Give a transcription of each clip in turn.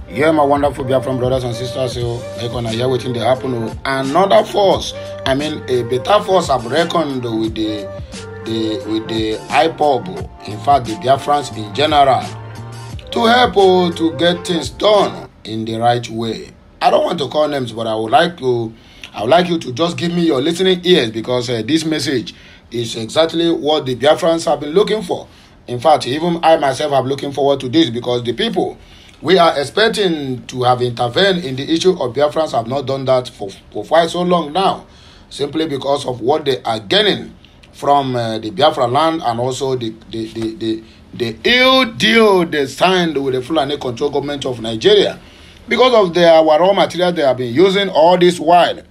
Yeah, my wonderful Biafran brothers and sisters, so make on hear waiting they happen. Another force, I mean a better force I've reckoned with the IPOB, in fact the Biafrans in general, to help to get things done in the right way. I don't want to call names, but I would like you to just give me your listening ears, because this message is exactly what the Biafrans have been looking for. In fact, even I myself am looking forward to this, because the people we are expecting to have intervened in the issue of Biafrans have not done that for quite so long now, simply because of what they are gaining from the Biafra land, and also the ill deal they signed with the Fulani control government of Nigeria, because of their raw material they have been using all this while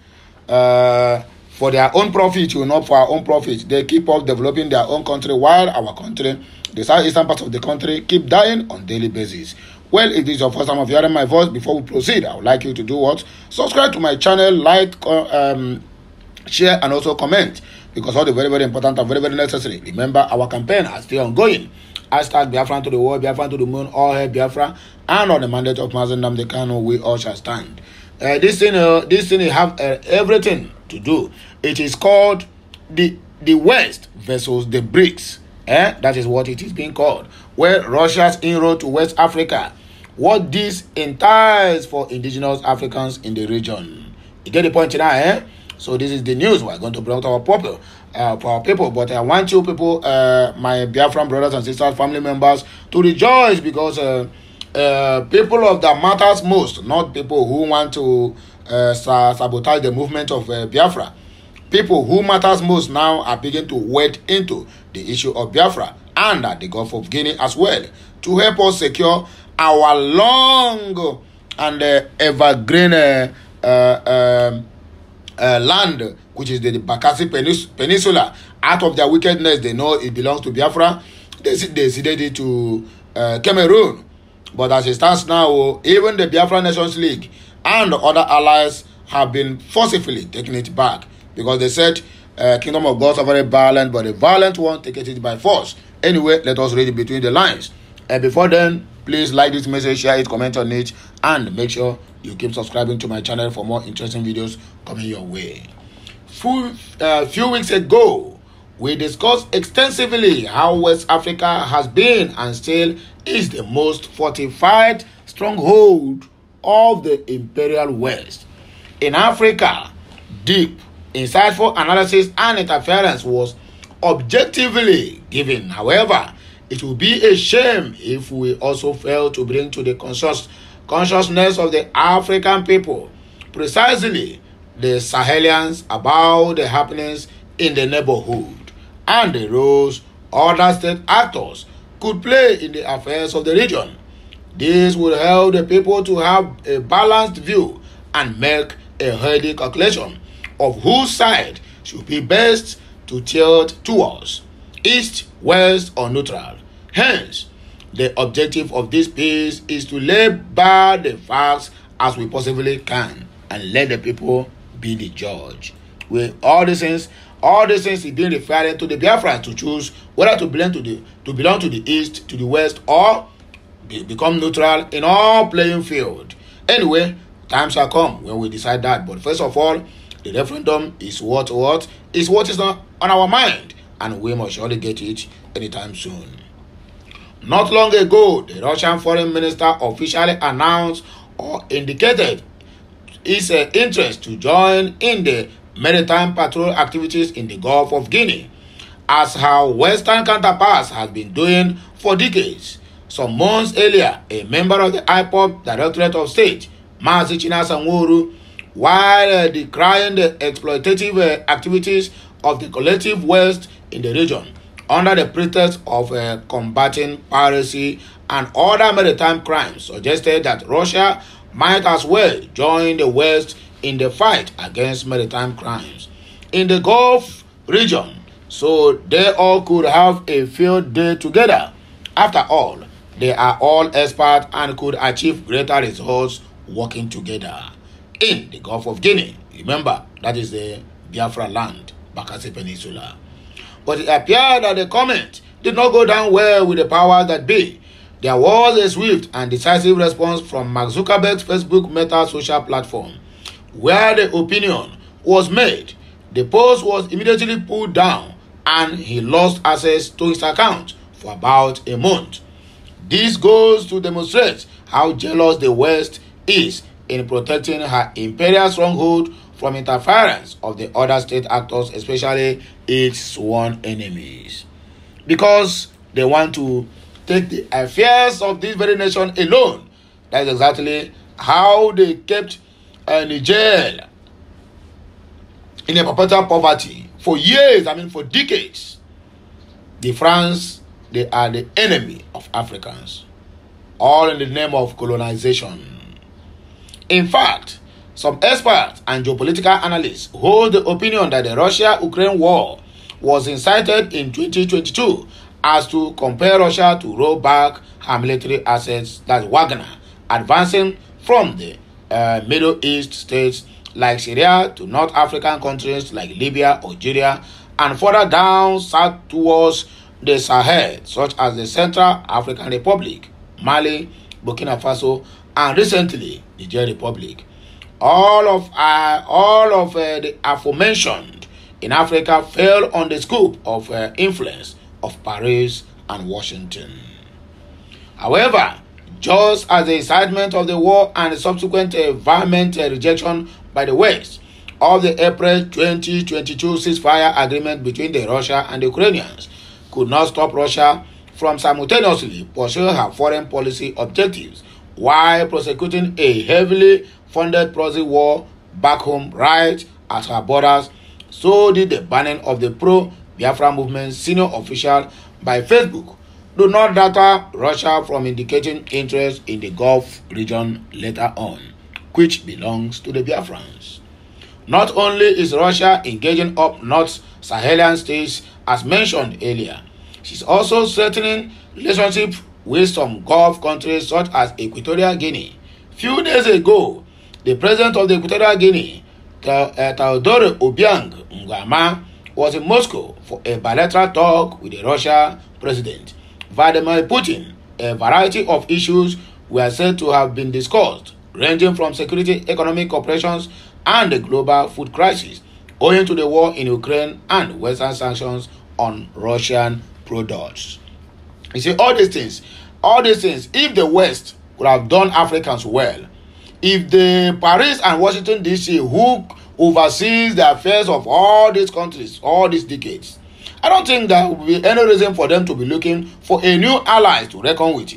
for their own profit, not for our own profit. They keep on developing their own country, while our country, the southeastern part of the country, keep dying on daily basis. Well, if this is your first time of hearing my voice, before we proceed, I would like you to do what? Subscribe to my channel, like, share, and also comment, because all the very, very important and very, very necessary. Remember, our campaign is still ongoing. Hashtag Biafran to the world, Biafran to the moon, all hail Biafra, and on the mandate of Mazen Nnamdi Kanu, we all shall stand. This thing have everything to do. It is called the West versus the BRICS. That is what it is being called. Where Russia's inroad to West Africa, what this entails for indigenous Africans in the region. You get the point now, So this is the news we're going to bring to our people. But I want you people, my Biafran brothers and sisters, family members, to rejoice, because people of that matters most, not people who want to sabotage the movement of Biafra. People who matters most now are beginning to wade into the issue of Biafra and the Gulf of Guinea as well, to help us secure our long and evergreen land, which is the Bakassi Peninsula. Out of their wickedness, they know it belongs to Biafra. They ceded it to Cameroon. But as it stands now, even the Biafra Nations League and other allies have been forcibly taking it back, because they said Kingdom of Gods are very violent, but the violent one take it by force. Anyway, let us read it between the lines. And before then, please like this message, share it, comment on it, and make sure you keep subscribing to my channel for more interesting videos coming your way. Few weeks ago, we discussed extensively how West Africa has been and still is the most fortified stronghold of the Imperial West. In Africa, deep, insightful analysis and interference was objectively given. However, it would be a shame if we also fail to bring to the consciousness of the African people, precisely the Sahelians, about the happenings in the neighborhood and the roles other state actors could play in the affairs of the region. This will help the people to have a balanced view and make a healthy calculation of whose side should be best to tilt towards, east, west, or neutral. Hence, the objective of this piece is to lay bare the facts as we possibly can and let the people be the judge. With all these things is being referring to the Biafra to choose whether to belong to the east, to the west, or become neutral in all playing field. Anyway, time shall come when we decide that. But first of all, the referendum is what is not on our mind, and we must surely get it anytime soon. Not long ago, the Russian foreign minister officially announced or indicated his interest to join in the maritime patrol activities in the Gulf of Guinea, as her Western counterparts have been doing for decades. Some months earlier, a member of the IPOB Directorate of State, Mazi Sanwo-Olu, while decrying the exploitative activities of the collective West in the region, under the pretext of combating piracy and other maritime crimes, suggested that Russia might as well join the West in the fight against maritime crimes in the Gulf region, so they all could have a field day together. After all, they are all experts and could achieve greater results working together. In the Gulf of Guinea, remember, that is the Biafra land, Bakassi Peninsula. But it appeared that the comment did not go down well with the powers that be. there was a swift and decisive response from Mark Zuckerberg's Facebook Meta social platform, where the opinion was made. The post was immediately pulled down and he lost access to his account for about a month. This goes to demonstrate how jealous the West is in protecting her imperial stronghold from interference of the other state actors, especially its sworn enemies. Because they want to take the affairs of this very nation alone. That's exactly how they kept Niger in a perpetual poverty for years, for decades. The France, they are the enemy of Africans, all in the name of colonization. In fact, some experts and geopolitical analysts hold the opinion that the Russia-Ukraine war was incited in 2022 as to compel Russia to roll back her military assets, that's Wagner, advancing from the Middle East states like Syria to North African countries like Libya, Algeria, and further down south towards the Sahel, such as the Central African Republic, Mali, Burkina Faso, and recently Niger Republic. All of the aforementioned in Africa fell on the scope of influence of Paris and Washington. However, just as the incitement of the war and the subsequent vehement rejection by the West of the April 2022 ceasefire agreement between the Russia and the Ukrainians could not stop Russia from simultaneously pursuing her foreign policy objectives while prosecuting a heavily funded proxy war back home right at her borders, so did the banning of the pro-Biafra movement senior official by Facebook do not deter Russia from indicating interest in the Gulf region later on, which belongs to the Biafrans. Not only is Russia engaging up North Sahelian states as mentioned earlier, she's also strengthening relationships with some Gulf countries such as Equatorial Guinea. Few days ago, the president of the Equatorial Guinea, Teodoro Obiang Nguema, was in Moscow for a bilateral talk with the Russian president Vladimir Putin. A variety of issues were said to have been discussed, ranging from security, economic cooperations, and the global food crisis, owing to the war in Ukraine and Western sanctions on Russian products. You see, all these things, if the West could have done Africans well, if the Paris and Washington DC, who oversees the affairs of all these countries, all these decades, I don't think there will be any reason for them to be looking for a new ally to reckon with.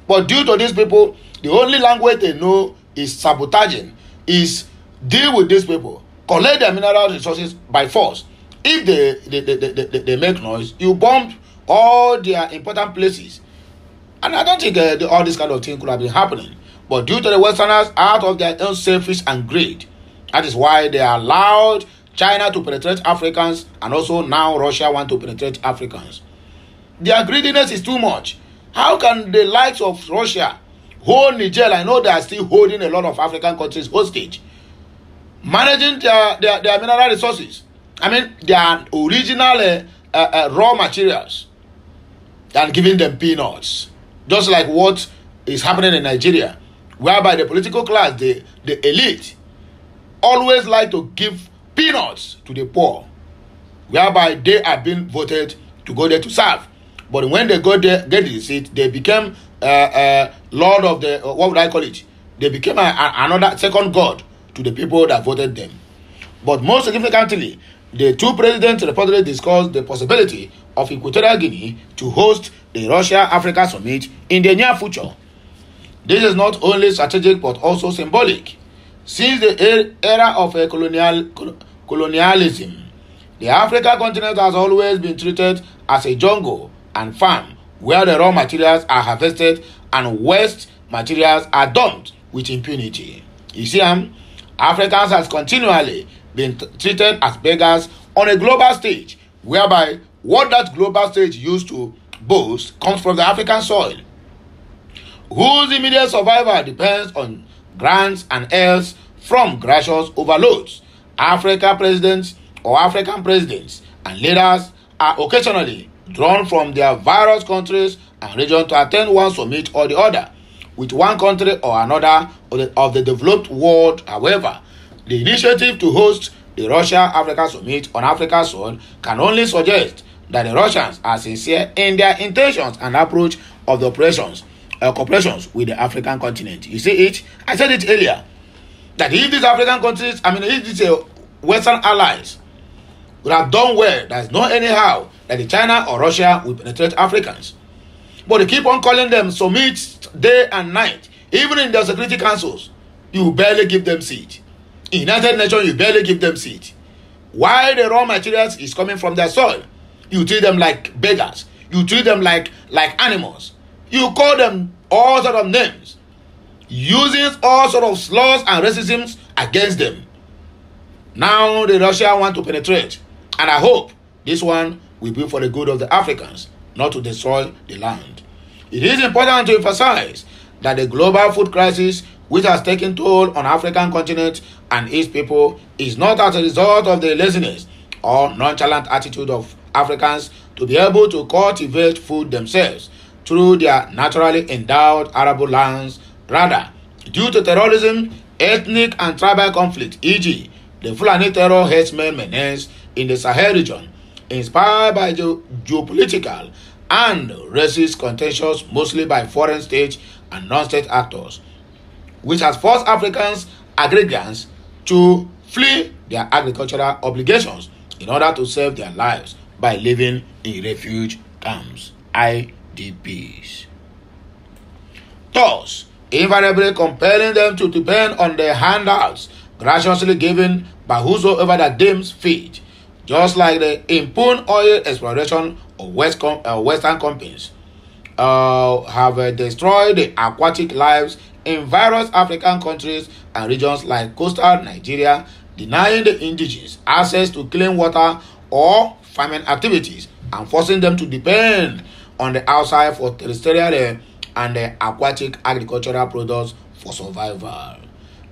But due to these people, the only language they know is sabotaging, is deal with these people, collect their mineral resources by force. If they make noise, you bomb all their important places. And I don't think all this kind of thing could have been happening. But due to the Westerners, out of their own selfish and greed, that is why they allowed China to penetrate Africans, and also now Russia want to penetrate Africans. Their greediness is too much. How can the likes of Russia hold Niger? I know they are still holding a lot of African countries hostage, managing their mineral resources. Their original raw materials, and giving them peanuts. Just like what is happening in Nigeria, whereby the political class, the elite, always like to give peanuts to the poor, whereby they are being voted to go there to serve. But when they go there, get the seat, they become lord of the, what would I call it? They became another second god to the people that voted them. But most significantly, the two presidents reportedly discussed the possibility of Equatorial Guinea to host the Russia-Africa summit in the near future. This is not only strategic but also symbolic. Since the era of colonialism, the African continent has always been treated as a jungle and farm where the raw materials are harvested and waste materials are dumped with impunity. You see, Africans has continually been treated as beggars on a global stage, whereby what that global stage used to boast comes from the African soil, whose immediate survival depends on grants and heirs from gracious overlords. African presidents and leaders are occasionally drawn from their various countries and region to attend one summit or the other with one country or another of the developed world. However, the initiative to host the Russia-Africa Summit on Africa's soil can only suggest that the Russians are sincere in their intentions and approach of the cooperations with the African continent. You see it? I said it earlier, that if these African countries, if these Western allies would have done well, there's no anyhow that the China or Russia will penetrate Africans. But they keep on calling them summits day and night. Even in their security councils, you barely give them seat. In United Nations, you barely give them seat. Why the raw materials is coming from their soil? You treat them like beggars. You treat them like animals. You call them all sort of names, using all sort of slurs and racism against them. Now the Russia want to penetrate, and I hope this one will be for the good of the Africans, not to destroy the land. It is important to emphasize that the global food crisis which has taken toll on African continent and its people is not as a result of the laziness or nonchalant attitude of Africans to be able to cultivate food themselves through their naturally endowed arable lands. Rather, due to terrorism, ethnic and tribal conflict, e.g., the Fulani terror herdsmen menace in the Sahel region, inspired by geopolitical and racist contentions mostly by foreign state and non-state actors, which has forced Africans aggregants to flee their agricultural obligations in order to save their lives by living in refuge camps, IDPs. Thus, invariably compelling them to depend on the handouts graciously given by whosoever that deems fit, just like the impune oil exploration of Western companies have destroyed the aquatic lives in various African countries and regions like coastal Nigeria, denying the indigenous access to clean water or farming activities and forcing them to depend on the outside for terrestrial and aquatic agricultural products for survival.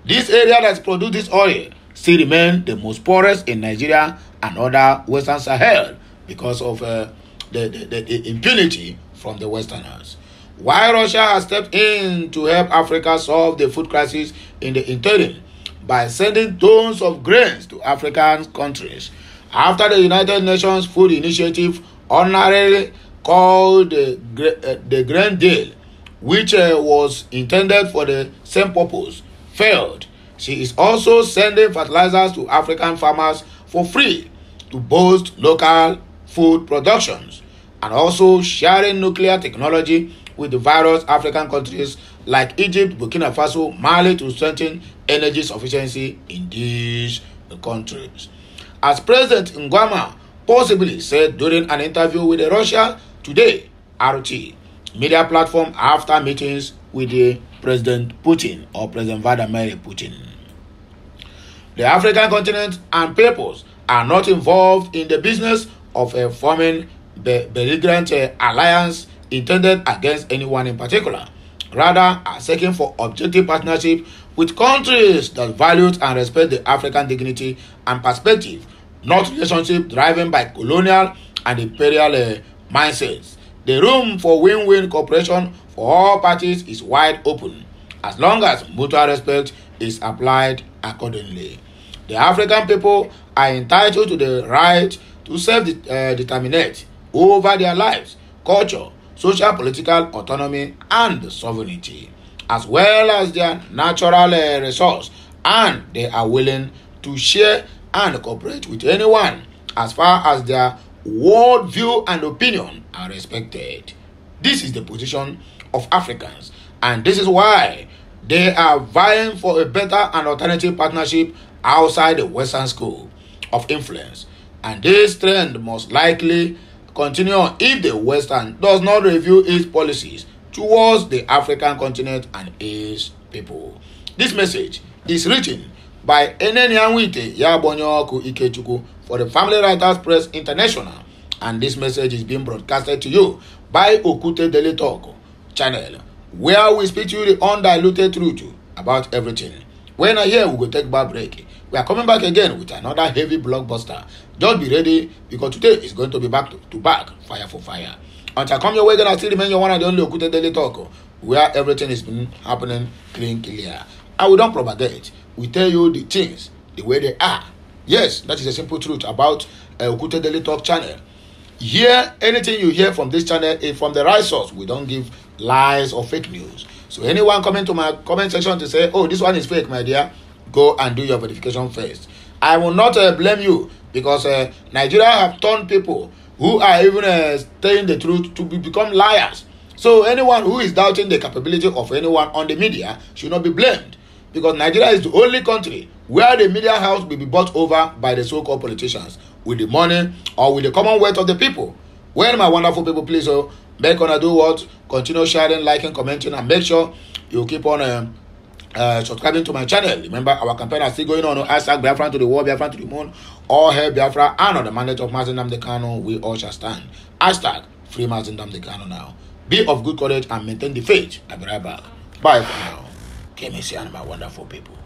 This area that produces this oil still remains the most poorest in Nigeria and other Western Sahel because of the impunity from the Westerners. While Russia has stepped in to help Africa solve the food crisis in the interim by sending tons of grains to African countries, after the United Nations Food Initiative, honorarily called the Grain Deal, which was intended for the same purpose, failed, she is also sending fertilizers to African farmers for free to boost local food productions, and also sharing nuclear technology with the various African countries like Egypt, Burkina Faso, Mali to strengthen energy sufficiency in these countries. As President Ngwama possibly said during an interview with the Russia Today RT media platform after meetings with the President Putin or President Vladimir Putin. The African continent and peoples are not involved in the business of forming the belligerent alliance intended against anyone in particular. Rather, are seeking for objective partnership with countries that value and respect the African dignity and perspective, not relationship driven by colonial and imperial mindsets. The room for win-win cooperation for all parties is wide open, as long as mutual respect is applied accordingly. The African people are entitled to the right to self-determinate over their lives, culture, social political autonomy and sovereignty, as well as their natural resource, and they are willing to share and cooperate with anyone as far as their worldview and opinion are respected. This is the position of Africans, and this is why they are vying for a better and alternative partnership outside the Western scope of influence, and this trend must likely continue if the Western does not review its policies towards the African continent and its people. This message is written by Enenyanwite Yabonyoku Ikechuku for the Family Writers Press International, and this message is being broadcasted to you by Okute Daily Talk channel, where we speak to you the undiluted truth about everything. When I hear, we will take back break. We are coming back again with another heavy blockbuster. Just be ready, because today is going to be back to back, fire for fire. Until I come your way, gonna still remain your one and the only Okute Daily Talk, where everything is been happening clean, clear. And we don't propagate. We tell you the things the way they are. Yes, that is a simple truth about Okute Daily Talk channel. Here, anything you hear from this channel is from the right source. We don't give lies or fake news. So anyone coming to my comment section to say, oh, this one is fake, my dear, go and do your verification first. I will not blame you, because Nigeria have turned people who are even telling the truth to become liars. So anyone who is doubting the capability of anyone on the media should not be blamed, because Nigeria is the only country where the media house will be bought over by the so-called politicians with the money or with the commonwealth of the people. When my wonderful people, please make on do what? Continue sharing, liking, commenting, and make sure you keep on subscribing to my channel. Remember, our campaign is still going on. Hashtag Biafra to the world, Biafra to the moon, all hail Biafra, and on the mandate of Mazi Nnamdi Kanu, we all shall stand. Hashtag free Mazi Nnamdi Kanu now. Be of good courage and maintain the faith. I'll be right back. Bye for now. Kemisi and my wonderful people.